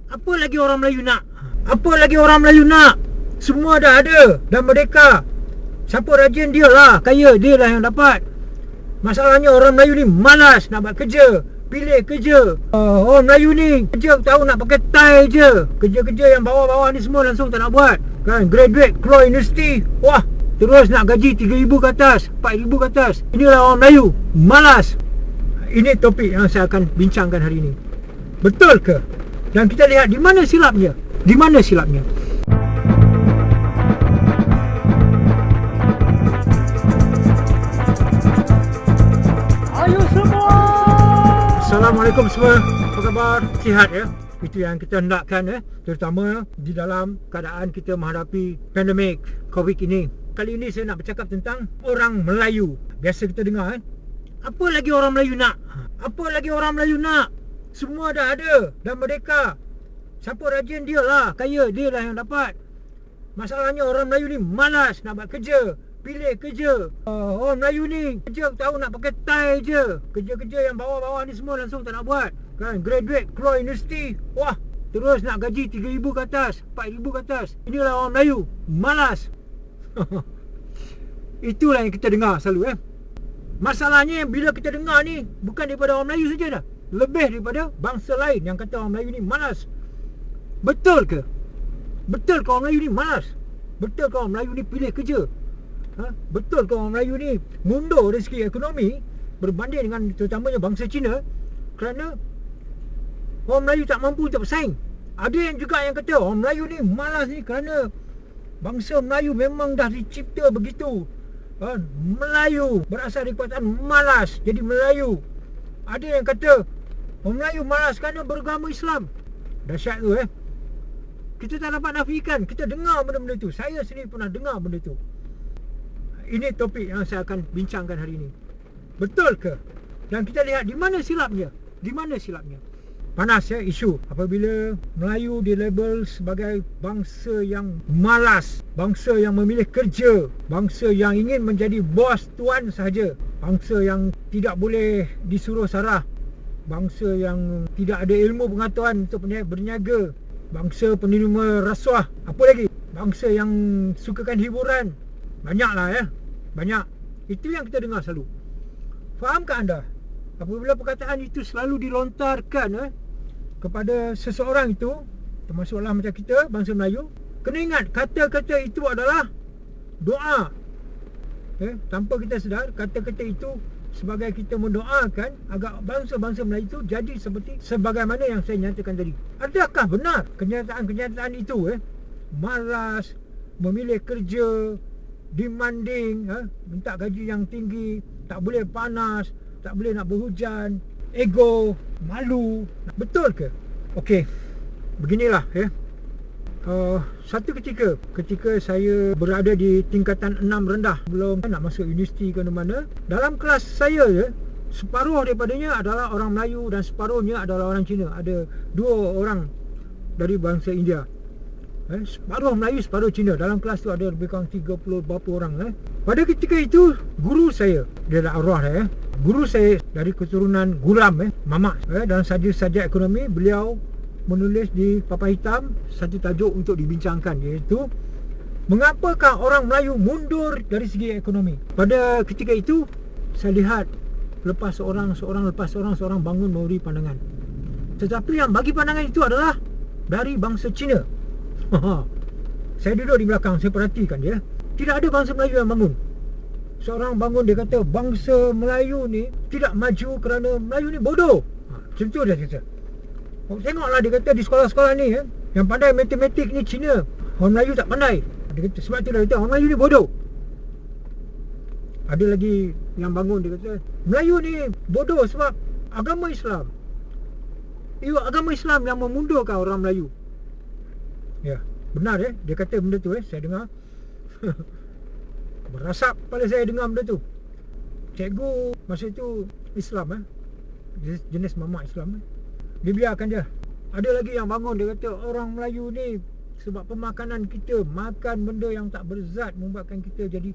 Apa lagi orang Melayu nak? Apa lagi orang Melayu nak? Semua dah ada, dah merdeka. Siapa rajin dia lah, kaya dia lah yang dapat. Masalahnya orang Melayu ni malas nak buat kerja, pilih kerja. Orang Melayu ni kerja tahu nak pakai tie je. Kerja-kerja yang bawah-bawah ni semua langsung tak nak buat. Kan, graduate keluar universiti, wah, terus nak gaji 3,000 ke atas, 4,000 ke atas. Inilah orang Melayu, malas. Ini topik yang saya akan bincangkan hari ini. Betul ke? Dan kita lihat di mana silapnya. Di mana silapnya? Ayo semua! Assalamualaikum semua. Apa khabar? Sihat ya? Itu yang kita hendakkan terutama di dalam keadaan kita menghadapi pandemik COVID ini. Kali ini saya nak bercakap tentang orang Melayu. Biasa kita dengar apa lagi orang Melayu nak? Apa lagi orang Melayu nak? Semua dah ada, dah merdeka. Siapa rajin dia lah, kaya dia lah yang dapat. Masalahnya orang Melayu ni malas nak buat kerja, pilih kerja. Orang Melayu ni kerja tahu nak pakai tie je. Kerja-kerja yang bawah-bawah ni semua langsung tak nak buat. Kan, graduate keluar universiti, wah, terus nak gaji 3,000 ke atas, 4,000 ke atas. Inilah orang Melayu, malas. Itulah yang kita dengar selalu Masalahnya bila kita dengar ni bukan daripada orang Melayu saja dah, lebih daripada bangsa lain yang kata orang Melayu ni malas. Betul ke? Betul ke orang Melayu ni malas? Betul ke orang Melayu ni pilih kerja? Betul ke orang Melayu ni mundur dari segi ekonomi berbanding dengan terutamanya bangsa Cina kerana orang Melayu tak mampu untuk bersaing? Ada yang juga yang kata orang Melayu ni malas ni kerana bangsa Melayu memang dah dicipta begitu. Melayu berasal dari perkataan malas, jadi Melayu. Ada yang kata orang Melayu malas kerana beragama Islam. Dahsyat tu Kita tak dapat nafikan. Kita dengar benda-benda tu. Saya sendiri pernah dengar benda tu. Ini topik yang saya akan bincangkan hari ini. Betul ke? Dan kita lihat di mana silapnya. Di mana silapnya. Panas isu apabila Melayu dilabel sebagai bangsa yang malas, bangsa yang memilih kerja, bangsa yang ingin menjadi bos tuan sahaja, bangsa yang tidak boleh disuruh sarah, bangsa yang tidak ada ilmu pengetahuan untuk berniaga, bangsa penerima rasuah, apa lagi? Bangsa yang sukakan hiburan. Banyaklah banyak. Itu yang kita dengar selalu. Fahamkah anda? Apabila perkataan itu selalu dilontarkan kepada seseorang itu, termasuklah macam kita, bangsa Melayu, kena ingat kata-kata itu adalah doa. Tanpa kita sedar, kata-kata itu sebagai kita mendoakan agar bangsa-bangsa Melayu itu jadi seperti sebagaimana yang saya nyatakan tadi. Adakah benar kenyataan-kenyataan itu malas, memilih kerja, demanding, minta gaji yang tinggi, tak boleh panas, tak boleh nak berhujan, ego, malu? Betul ke? Okey, beginilah satu ketika saya berada di tingkatan 6 rendah, belum nak masuk universiti ke mana, dalam kelas saya separuh daripadanya adalah orang Melayu dan separuhnya adalah orang Cina. Ada 2 orang dari bangsa India. Separuh Melayu, separuh Cina. Dalam kelas tu ada lebih kurang 30 berapa orang. Pada ketika itu guru saya, dia dah arwah dah guru saya dari keturunan Guram Mamak. Dalam saja ekonomi, beliau menulis di papan hitam satu tajuk untuk dibincangkan, iaitu mengapakah orang Melayu mundur dari segi ekonomi. Pada ketika itu saya lihat lepas seorang bangun memberi pandangan, tetapi yang bagi pandangan itu adalah dari bangsa Cina. Saya duduk di belakang, saya perhatikan dia. Tidak ada bangsa Melayu yang bangun. Seorang bangun, dia kata bangsa Melayu ni tidak maju kerana Melayu ni bodoh. Macam tu dia kata. Tengoklah, dia kata di sekolah-sekolah ni yang pandai matematik ni Cina, orang Melayu tak pandai. Dia kata sebab tu dia kata orang Melayu ni bodoh. Ada lagi yang bangun, dia kata Melayu ni bodoh sebab agama Islam. Agama Islam yang memundurkan orang Melayu. Ya, benar dia kata benda tu saya dengar. Berasap pada saya dengar benda tu. Cikgu masa itu Islam jenis mamak Islam Dia biarkan je. Ada lagi yang bangun, dia kata orang Melayu ni sebab pemakanan kita makan benda yang tak berzat membuatkan kita jadi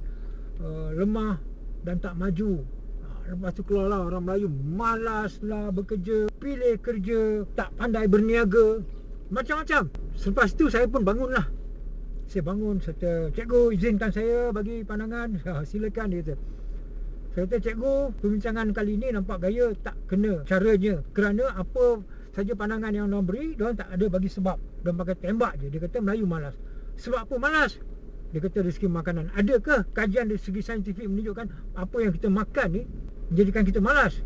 lemah dan tak maju. Lepas tu keluarlah orang Melayu malaslah bekerja, pilih kerja, tak pandai berniaga. macam-macam. Selepas tu saya pun bangunlah. Saya bangun, saya kata, cikgu izinkan saya bagi pandangan. Silakan, dia kata. Saya kata, cikgu, perbincangan kali ni nampak gaya tak kena caranya. Kerana apa saja pandangan yang diorang beri, diorang tak ada bagi sebab. Diorang pakai tembak je. Dia kata Melayu malas. Sebab apa malas? Dia kata dari segi makanan. Adakah kajian dari segi saintifik menunjukkan apa yang kita makan ni menjadikan kita malas?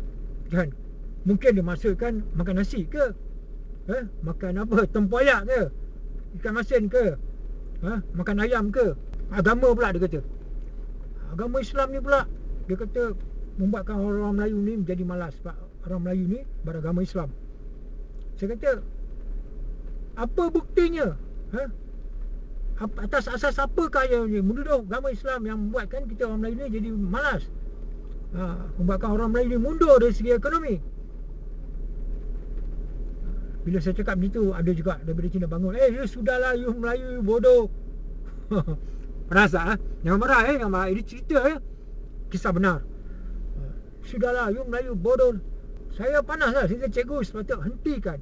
Kan? Mungkin dia maksudkan makan nasi ke? Makan apa? Tempoyak ke? Ikan masin ke? Makan ayam ke? Agama pula dia kata. Agama Islam ni pula dia kata membuatkan orang Melayu ni menjadi malas. Sebab orang Melayu ni beragama Islam. Saya kata, apa buktinya? Atas asas apakah yang menuduh agama Islam yang membuatkan kita orang Melayu ni jadi malas? Membuatkan orang Melayu ni mundur dari segi ekonomi. Bila saya cakap begitu, ada juga daripada Cina bangun, you sudahlah, you Melayu, you bodoh. Panas tak? Jangan marah, jangan marah. Ini cerita, kisah benar. Sudahlah, you Melayu, bodoh. Saya panas lah. Saya kata, cikgu sepatutnya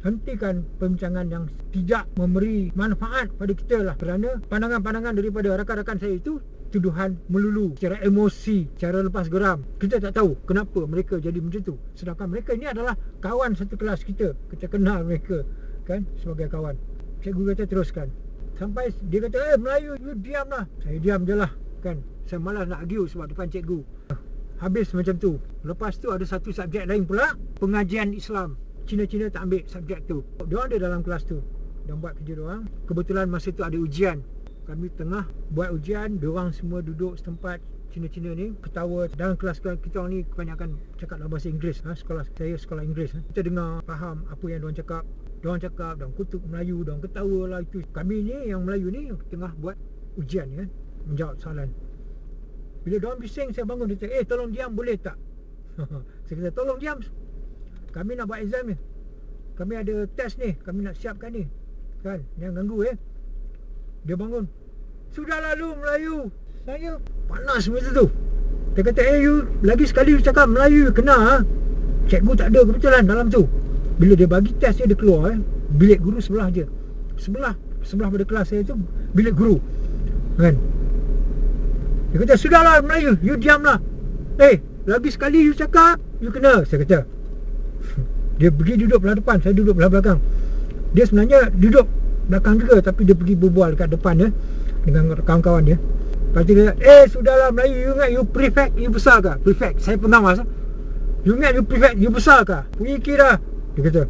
hentikan perbincangan yang tidak memberi manfaat pada kita lah. Kerana pandangan-pandangan daripada rakan-rakan saya itu tuduhan melulu, secara emosi, secara lepas geram. Kita tak tahu kenapa mereka jadi macam tu. Sedangkan mereka ini adalah kawan satu kelas kita. Kita kenal mereka kan sebagai kawan. Cikgu kata teruskan. Sampai dia kata, Melayu, you diam lah. Saya diam je lah kan. Saya malas nak argue sebab depan cikgu. Habis macam tu. Lepas tu ada satu subjek lain pula, pengajian Islam. Cina-Cina tak ambil subjek tu. Diorang ada dalam kelas tu dan buat kerja diorang. Kebetulan masa tu ada ujian. Kami tengah buat ujian, diorang semua duduk setempat. Cina-Cina ni ketawa. Dalam kelas kita orang ni kebanyakan cakap dalam bahasa Inggeris. Sekolah saya sekolah Inggeris. Kita dengar, faham apa yang diorang cakap. Diorang cakap, diorang kutuk Melayu, diorang ketawa lah itu. Kami ni yang Melayu ni tengah buat ujian kan, menjawab soalan. Bila diorang bising, saya bangun. Dia kata, tolong diam boleh tak? Saya kata, tolong diam. Kami nak buat exam ni. Kami ada test ni. Kami nak siapkan ni. Kan? Jangan ganggu Dia bangun. Sudahlah lu Melayu. Saya panas macam tu. Dia kata, you lagi sekali you cakap Melayu, kena Cikgu tak ada kebetulan dalam tu. Bila dia bagi test dia keluar bilik guru sebelah je. Sebelah pada kelas saya tu bilik guru. Kan? Dia kata, sudahlah Melayu, you diamlah. Lagi sekali you cakap, you kena. Saya kata. Dia pergi duduk belah depan, saya duduk belah belakang. Dia sebenarnya duduk belakang juga, tapi dia pergi berbual dekat depan dengan kawan-kawan dia. Lepas tu dia kata, sudahlah Melayu, you ingat you prefect, you besar ke? Prefect, saya pengawas. You ingat you prefect, you besar ke? Pergi kira. Dia kata,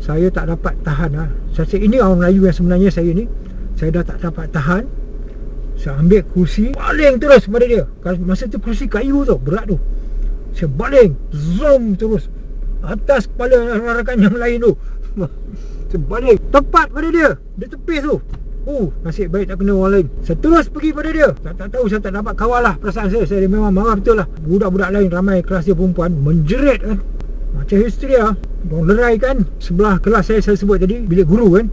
saya tak dapat tahan Saya cakap, ini orang Melayu yang sebenarnya saya ni. Saya dah tak dapat tahan. Saya ambil kerusi, baling terus pada dia. Masa tu kerusi kayu tu, berat tu. Saya baling, zoom terus atas kepala rakan yang lain tu. Saya baling tepat pada dia. Dia tepis tu. Nasib baik tak kena orang lain. Saya terus pergi pada dia. Tak tahu, saya tak dapat kawal lah perasaan saya. Saya memang marah betul lah. Budak-budak lain ramai kelas dia perempuan menjerit macam histeria. Diorang lerai kan. Sebelah kelas saya sebut tadi, bilik guru kan.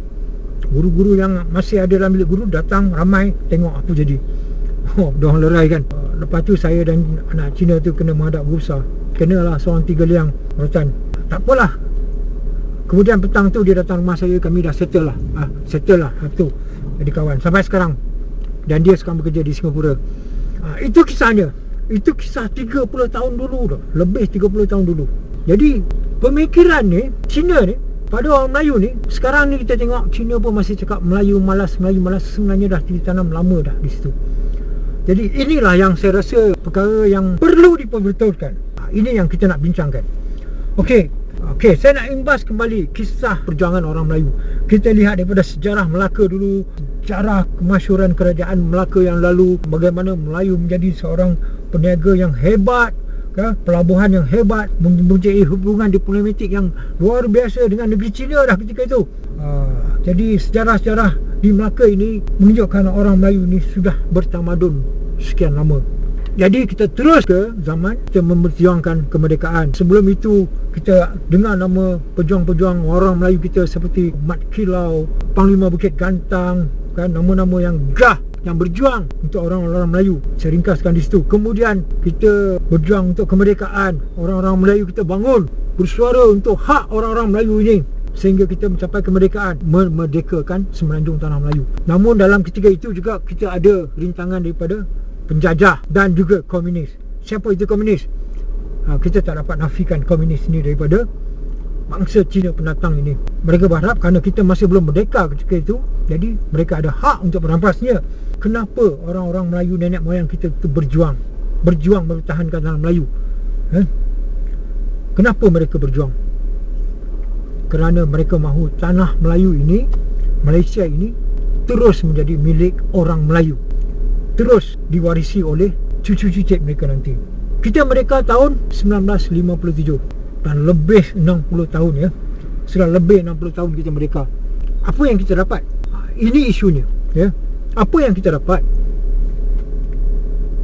Guru-guru yang masih ada dalam bilik guru datang ramai tengok apa jadi. Diorang lerai kan. Lepas tu saya dan anak Cina tu kena menghadap guru besar. Kenalah seorang 3 liang rotan. Tak apalah. Kemudian petang tu dia datang rumah saya. Kami dah settle lah. Settle lah tu. Jadi kawan sampai sekarang. Dan dia sekarang bekerja di Singapura. Itu kisahnya. Itu kisah 30 tahun dulu dah. Lebih 30 tahun dulu. Jadi pemikiran ni, Cina ni, pada orang Melayu ni, sekarang ni kita tengok Cina pun masih cakap Melayu malas. Sebenarnya dah ditanam lama dah di situ. Jadi inilah yang saya rasa perkara yang perlu diperbetulkan. Ini yang kita nak bincangkan. Okey, saya nak imbas kembali kisah perjuangan orang Melayu. Kita lihat daripada sejarah Melaka dulu, sejarah kemasyhuran kerajaan Melaka yang lalu, bagaimana Melayu menjadi seorang peniaga yang hebat, pelabuhan yang hebat, mempunyai hubungan diplomatik yang luar biasa dengan negeri China dah ketika itu. Jadi sejarah-sejarah di Melaka ini menunjukkan orang Melayu ini sudah bertamadun sekian lama. Jadi kita terus ke zaman kita memperjuangkan kemerdekaan. Sebelum itu kita dengar nama pejuang-pejuang orang Melayu kita seperti Mat Kilau, Panglima Bukit Gantang, kan, nama-nama yang gah, yang berjuang untuk orang-orang Melayu. Saya ringkaskan di situ. Kemudian kita berjuang untuk kemerdekaan. Orang-orang Melayu kita bangun bersuara untuk hak orang-orang Melayu ini. sehingga kita mencapai kemerdekaan, memerdekakan semenanjung tanah Melayu. Namun dalam ketika itu juga kita ada rintangan daripada penjajah dan juga komunis. Siapa itu komunis? Kita tak dapat nafikan komunis ini daripada bangsa Cina pendatang ini. Mereka berharap kerana kita masih belum merdeka ketika itu, jadi mereka ada hak untuk merampasnya. Kenapa orang-orang Melayu nenek moyang kita itu berjuang mempertahankan tanah Melayu? Kenapa mereka berjuang? Kerana mereka mahu tanah Melayu ini, Malaysia ini, terus menjadi milik orang Melayu, terus diwarisi oleh cucu-cucu mereka nanti. Kita merdeka tahun 1957 dan lebih 60 tahun ya. Sudah lebih 60 tahun kita merdeka. Apa yang kita dapat? Ini isunya ya. Apa yang kita dapat?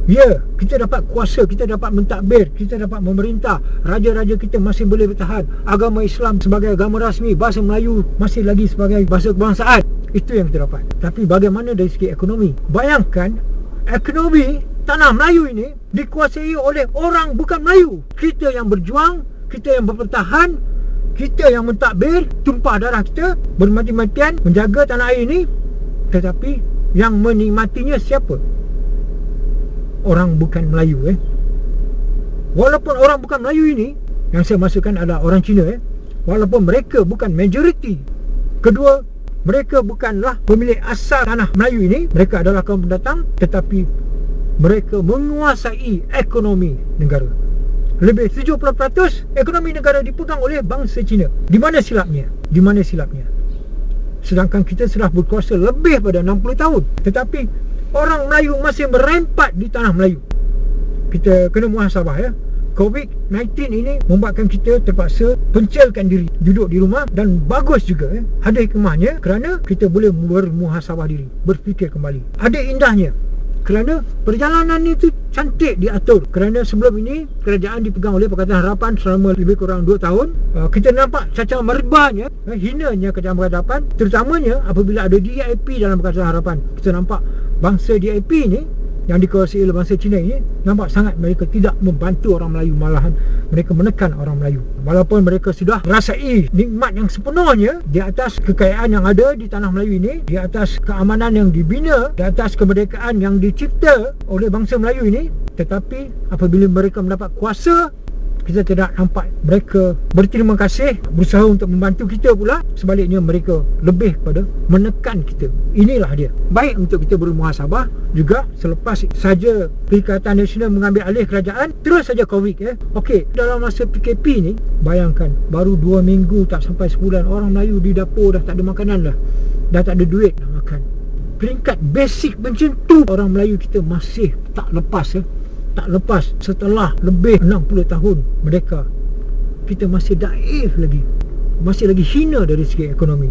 Ya, kita dapat kuasa, kita dapat mentadbir, kita dapat memerintah. Raja-raja kita masih boleh bertahan. Agama Islam sebagai agama rasmi, bahasa Melayu masih lagi sebagai bahasa kebangsaan. Itu yang kita dapat. Tapi bagaimana dari segi ekonomi? Bayangkan ekonomi tanah Melayu ini dikuasai oleh orang bukan Melayu. Kita yang berjuang, kita yang berpertahan, kita yang mentadbir, tumpah darah kita bermati-matian menjaga tanah air ini. Tetapi yang menikmatinya siapa? Orang bukan Melayu Walaupun orang bukan Melayu ini, yang saya maksudkan adalah orang Cina walaupun mereka bukan majoriti, kedua, mereka bukanlah pemilik asal tanah Melayu ini, mereka adalah kaum pendatang, tetapi mereka menguasai ekonomi negara. Lebih 70% ekonomi negara dipegang oleh bangsa Cina. Di mana silapnya? Di mana silapnya? Sedangkan kita sudah berkuasa lebih pada 60 tahun, tetapi orang Melayu masih merempat di tanah Melayu. Kita kena muhasabah COVID-19 ini membuatkan kita terpaksa pencilkan diri, duduk di rumah, dan bagus juga ada hikmahnya kerana kita boleh bermuhasabah diri, berfikir kembali. Ada indahnya kerana perjalanan itu cantik diatur. Kerana sebelum ini kerajaan dipegang oleh Pakatan Harapan selama lebih kurang 2 tahun. Kita nampak cacar merbanya, hinanya kerajaan Pakatan Harapan, terutamanya apabila ada DIP dalam Pakatan Harapan. Kita nampak bangsa DIP ni yang dikuasai oleh bangsa Cina ini, nampak sangat mereka tidak membantu orang Melayu, malahan mereka menekan orang Melayu. Walaupun mereka sudah rasai nikmat yang sepenuhnya di atas kekayaan yang ada di tanah Melayu ini, di atas keamanan yang dibina, di atas kemerdekaan yang dicipta oleh bangsa Melayu ini, tetapi apabila mereka mendapat kuasa, kita tidak nampak mereka berterima kasih, berusaha untuk membantu kita pula. Sebaliknya mereka lebih pada menekan kita. Inilah dia. Baik untuk kita bermuhasabah juga selepas saja Perikatan Nasional mengambil alih kerajaan, terus saja COVID Okey, dalam masa PKP ni, bayangkan baru 2 minggu tak sampai sebulan, orang Melayu di dapur dah tak ada makanan dah tak ada duit nak makan. Peringkat basic macam tu orang Melayu kita masih tak lepas tak lepas. Setelah lebih 60 tahun merdeka, kita masih daif lagi, masih lagi hina dari segi ekonomi.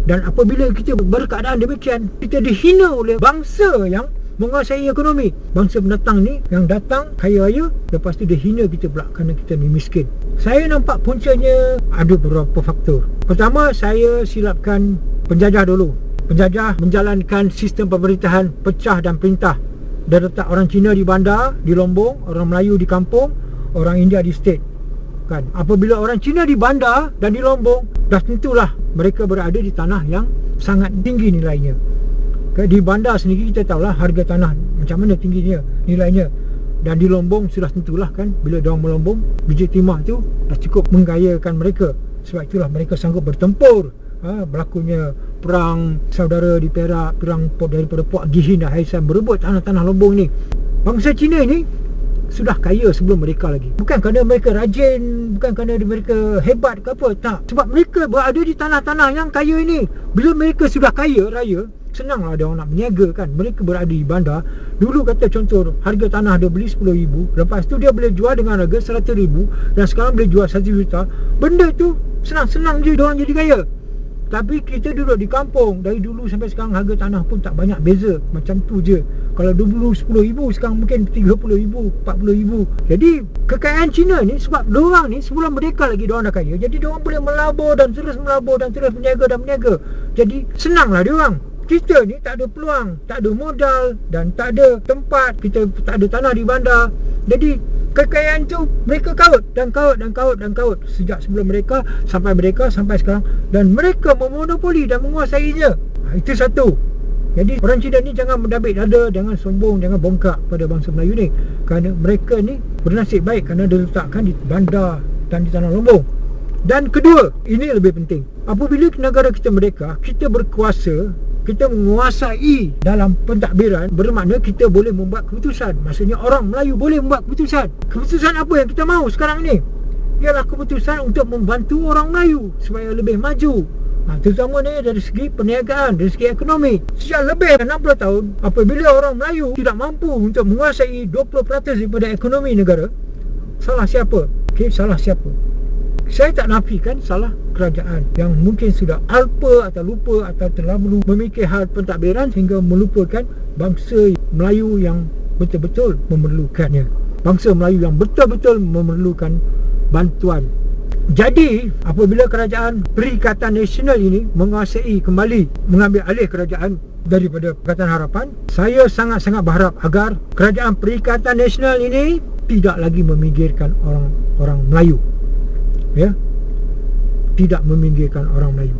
Dan apabila kita berkeadaan demikian, kita dihina oleh bangsa yang menguasai ekonomi. Bangsa pendatang ni yang datang kaya raya, lepas tu dia hina kita pula kerana kita ni miskin. Saya nampak puncanya ada beberapa faktor. Pertama, saya silapkan penjajah dulu. Penjajah menjalankan sistem pemerintahan pecah dan perintah. Dia letak orang Cina di bandar, di Lombong, orang Melayu di kampung, orang India di state kan. Apabila orang Cina di bandar dan di Lombong, dah tentulah mereka berada di tanah yang sangat tinggi nilainya. Di bandar sendiri kita tahulah harga tanah macam mana tingginya nilainya. Dan di Lombong sudah tentulah kan, bila diorang melombong, biji timah tu dah cukup menggayakan mereka. Sebab itulah mereka sanggup bertempur. Berlakunya perang saudara di Perak, perang daripada Puak Gihin dan Haisan berebut tanah-tanah Lombong ni. Bangsa Cina ni sudah kaya sebelum mereka lagi. Bukan kerana mereka rajin, bukan kerana mereka hebat ke apa, tak. Sebab mereka berada di tanah-tanah yang kaya ini. Bila mereka sudah kaya raya, senanglah dia orang nak berniaga kan. Mereka berada di bandar. Dulu kata contoh, harga tanah dia beli 10,000, lepas tu dia boleh jual dengan harga 100,000, dan sekarang boleh jual 1 juta. Benda tu senang-senang je dia orang jadi kaya. Tapi kita duduk di kampung, dari dulu sampai sekarang harga tanah pun tak banyak beza. Macam tu je. Kalau dulu 10,000, sekarang mungkin 30,000, 40,000. Jadi kekayaan Cina ni, sebab diorang ni sebelum merdeka lagi diorang dah kaya, jadi diorang boleh melabur dan terus melabur dan terus berniaga dan berniaga. Jadi senanglah diorang. Kita ni tak ada peluang, tak ada modal dan tak ada tempat, kita tak ada tanah di bandar. Jadi kekayaan tu mereka kaut dan kaut sejak sebelum mereka sampai sekarang, dan mereka memonopoli dan menguasainya. Itu satu. Jadi orang Cina ni jangan mendabik dada, jangan sombong, jangan bongkak pada bangsa Melayu ni, kerana mereka ni bernasib baik kerana diletakkan di bandar dan di tanah lombong. Dan kedua, ini lebih penting, apabila negara kita merdeka, kita berkuasa, kita menguasai dalam pentadbiran, bermakna kita boleh membuat keputusan. Maksudnya orang Melayu boleh membuat keputusan. Keputusan apa yang kita mahu sekarang ni? Ialah keputusan untuk membantu orang Melayu supaya lebih maju. Terutama ni dari segi perniagaan, dari segi ekonomi. Sejak lebih 60 tahun, apabila orang Melayu tidak mampu untuk menguasai 20% daripada ekonomi negara, salah siapa? Salah siapa? Saya tak nafikan salah kerajaan yang mungkin sudah alpa atau lupa atau terlalu memikir hal pentadbiran sehingga melupakan bangsa Melayu yang betul-betul memerlukannya. Bangsa Melayu yang betul-betul memerlukan bantuan. Jadi apabila kerajaan Perikatan Nasional ini menguasai kembali, mengambil alih kerajaan daripada Pakatan Harapan, saya sangat-sangat berharap agar kerajaan Perikatan Nasional ini tidak lagi meminggirkan orang Melayu. Ya, tidak meminggirkan orang Melayu.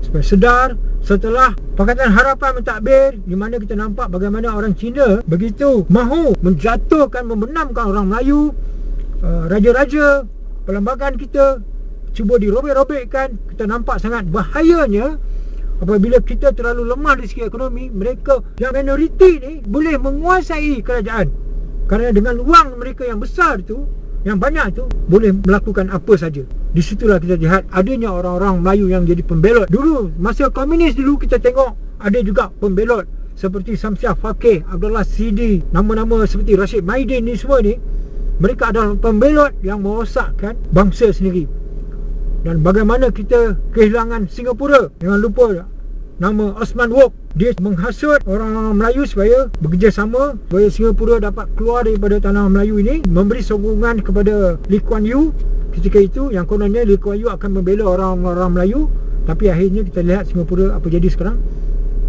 Supaya sedar, setelah Pakatan Harapan mentadbir, di mana kita nampak bagaimana orang Cina begitu mahu menjatuhkan, membenamkan orang Melayu, raja-raja perlembagaan kita cuba dirobek-robekkan. Kita nampak sangat bahayanya apabila kita terlalu lemah dari segi ekonomi. Mereka yang minoriti ni boleh menguasai kerajaan, kerana dengan wang mereka yang besar tu, yang banyak tu, boleh melakukan apa saja. Di situlah kita lihat adanya orang-orang Melayu yang jadi pembelot. Dulu masa komunis dulu kita tengok ada juga pembelot seperti Samsiah Fakih, Abdullah Sidi, nama-nama seperti Rashid Maidin ni semua ni, mereka adalah pembelot yang merosakkan bangsa sendiri. Dan bagaimana kita kehilangan Singapura, jangan lupa nama Osman Wok. Dia menghasut orang Melayu supaya bekerjasama, supaya Singapura dapat keluar daripada tanah Melayu ini, memberi sokongan kepada Lee Kuan Yew ketika itu, yang kononnya Lee Kuan Yew akan membela orang-orang Melayu. Tapi akhirnya kita lihat Singapura apa jadi sekarang,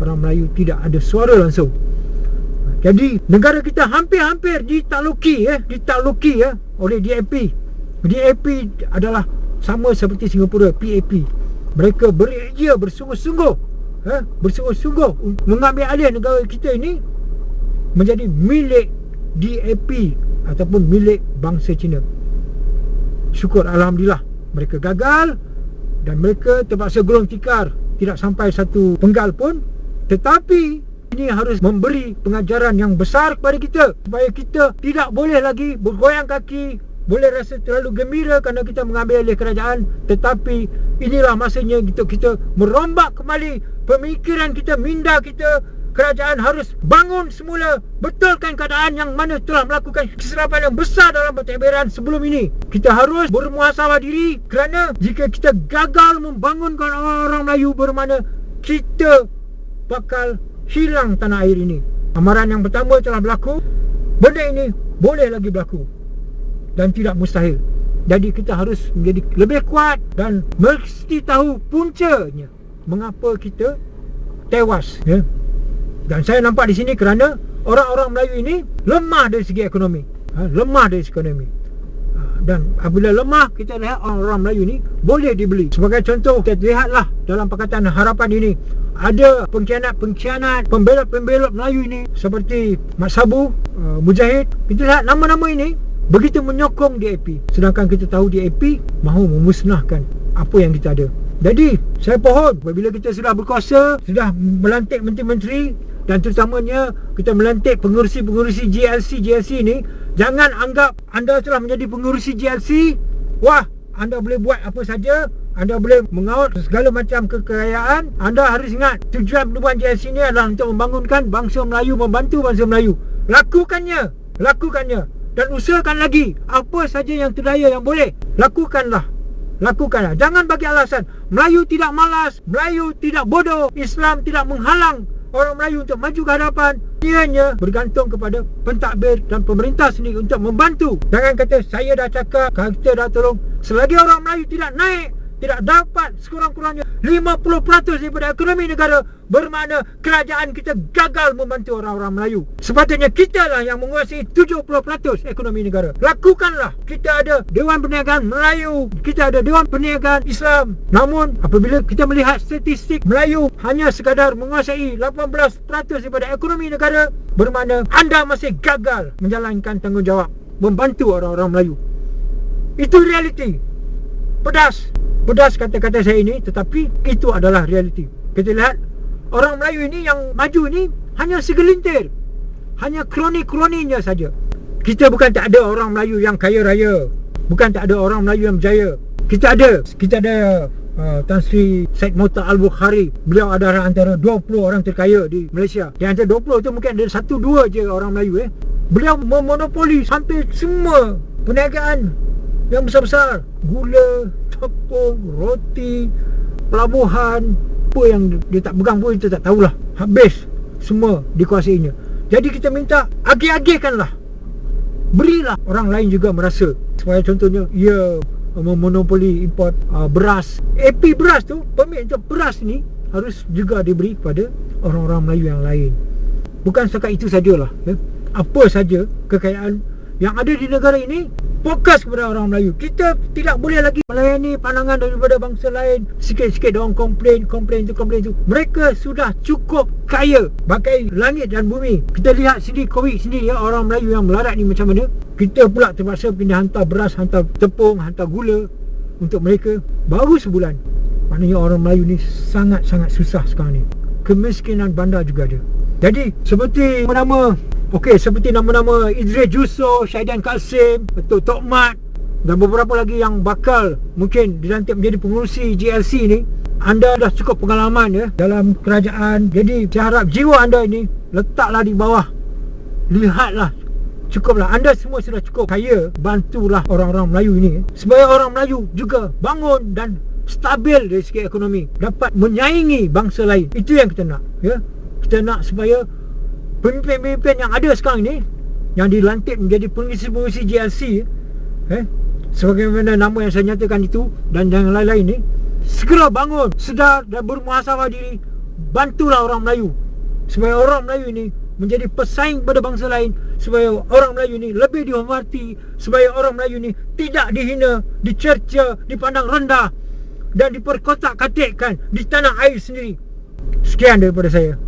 orang Melayu tidak ada suara langsung. Jadi negara kita hampir-hampir ditakluki oleh DAP. DAP adalah sama seperti Singapura, PAP. Mereka bekerja bersungguh-sungguh mengambil alih negara kita ini menjadi milik DAP ataupun milik bangsa Cina. Syukur Alhamdulillah mereka gagal dan mereka terpaksa gulung tikar, tidak sampai satu penggal pun. Tetapi ini harus memberi pengajaran yang besar kepada kita, supaya kita tidak boleh lagi bergoyang kaki, boleh rasa terlalu gembira kerana kita mengambil alih kerajaan. Tetapi inilah masanya kita merombak kembali pemikiran kita, minda kita. Kerajaan harus bangun semula, betulkan keadaan yang mana telah melakukan kesilapan yang besar dalam pentadbiran sebelum ini. Kita harus bermuhasabah diri, kerana jika kita gagal membangunkan orang Melayu, bermakna kita bakal hilang tanah air ini. Amaran yang pertama telah berlaku, benda ini boleh lagi berlaku dan tidak mustahil. Jadi kita harus menjadi lebih kuat dan mesti tahu puncanya mengapa kita tewas, ya. Dan saya nampak di sini kerana orang-orang Melayu ini lemah dari segi ekonomi, dan apabila lemah, kita lihat orang-orang Melayu ni boleh dibeli. Sebagai contoh, kita lihatlah dalam Pakatan Harapan ini ada pengkhianat, pembelot-pembelot Melayu ini seperti Mat Sabu, Mujahid. Kita lihat nama-nama ini begitu menyokong DAP, sedangkan kita tahu DAP mahu memusnahkan apa yang kita ada. Jadi saya pohon apabila kita sudah berkuasa, sudah melantik menteri-menteri, dan terutamanya kita melantik pengurusi-pengurusi GLC ni, jangan anggap anda telah menjadi pengurusi GLC, wah, anda boleh buat apa saja, anda boleh mengaut segala macam kekayaan. Anda harus ingat, tujuan penubuhan GLC ni adalah untuk membangunkan bangsa Melayu, membantu bangsa Melayu. Lakukannya, dan usahakan lagi apa saja yang terdaya yang boleh. Lakukanlah. Jangan bagi alasan Melayu tidak malas, Melayu tidak bodoh, Islam tidak menghalang orang Melayu untuk maju ke hadapan. Ianya bergantung kepada pentadbir dan pemerintah sendiri untuk membantu. Jangan kata saya dah cakap, kita dah tolong. Selagi orang Melayu tidak naik tidak dapat sekurang-kurangnya 50% daripada ekonomi negara, bermakna kerajaan kita gagal membantu orang-orang Melayu. Sepatutnya kita lah yang menguasai 70% ekonomi negara. Lakukanlah. Kita ada Dewan Perniagaan Melayu, kita ada Dewan Perniagaan Islam. Namun apabila kita melihat statistik Melayu hanya sekadar menguasai 18% daripada ekonomi negara, bermakna anda masih gagal menjalankan tanggungjawab membantu orang-orang Melayu. Itu realiti. Pedas kata-kata saya ini, tetapi itu adalah realiti. Kita lihat orang Melayu ini yang maju ini hanya segelintir, hanya kroni-kroninya saja. Kita bukan tak ada orang Melayu yang kaya raya, bukan tak ada orang Melayu yang berjaya. Kita ada Tan Sri Syed Mokhtar Al-Bukhari. Beliau adalah antara 20 orang terkaya di Malaysia. Di antara 20 tu mungkin ada 1-2 je orang Melayu. Beliau memonopoli hampir semua perniagaan yang besar-besar. Gula, tepung, roti, pelabuhan, apa yang dia tak pegang pun kita tak tahulah. Habis semua dikuasainya. Jadi kita minta agih-agihkanlah, berilah orang lain juga merasa. Supaya contohnya ia memonopoli import beras. AP beras tu, permit untuk beras ni harus juga diberi kepada orang-orang Melayu yang lain. Bukan setakat itu sajalah, apa saja kekayaan yang ada di negara ini, fokus kepada orang Melayu. Kita tidak boleh lagi melayani pandangan daripada bangsa lain. Sikit-sikit orang komplain tu. Mereka sudah cukup kaya, bagai langit dan bumi. Kita lihat sendiri COVID sendiri orang Melayu yang melarat ni macam mana. Kita pula terpaksa pindah hantar beras, hantar tepung, hantar gula untuk mereka. Baru sebulan. Maknanya orang Melayu ni sangat-sangat susah sekarang ni. Kemiskinan bandar juga ada. Jadi seperti nama-nama Idris Jusso, Syahidan Kasim, Datuk Tok Mat dan beberapa lagi yang bakal mungkin dilantik menjadi pengurusi GLC ni. Anda dah cukup pengalaman dalam kerajaan. Jadi saya harap jiwa anda ini letaklah di bawah. Lihatlah, cukuplah. Anda semua sudah cukup kaya. Bantulah orang-orang Melayu ini supaya orang Melayu juga bangun dan stabil dari segi ekonomi, dapat menyaingi bangsa lain. Itu yang kita nak. Kita nak supaya pemimpin-pemimpin yang ada sekarang ni, yang dilantik menjadi pengurusi GLC, sebagaimana nama yang saya nyatakan itu dan yang lain-lain ni, segera bangun, sedar dan bermuhasabah diri. Bantulah orang Melayu supaya orang Melayu ini menjadi pesaing pada bangsa lain, supaya orang Melayu ini lebih dihormati, supaya orang Melayu ini tidak dihina, dicerca, dipandang rendah dan diperkotak-katikkan di tanah air sendiri. Sekian daripada saya.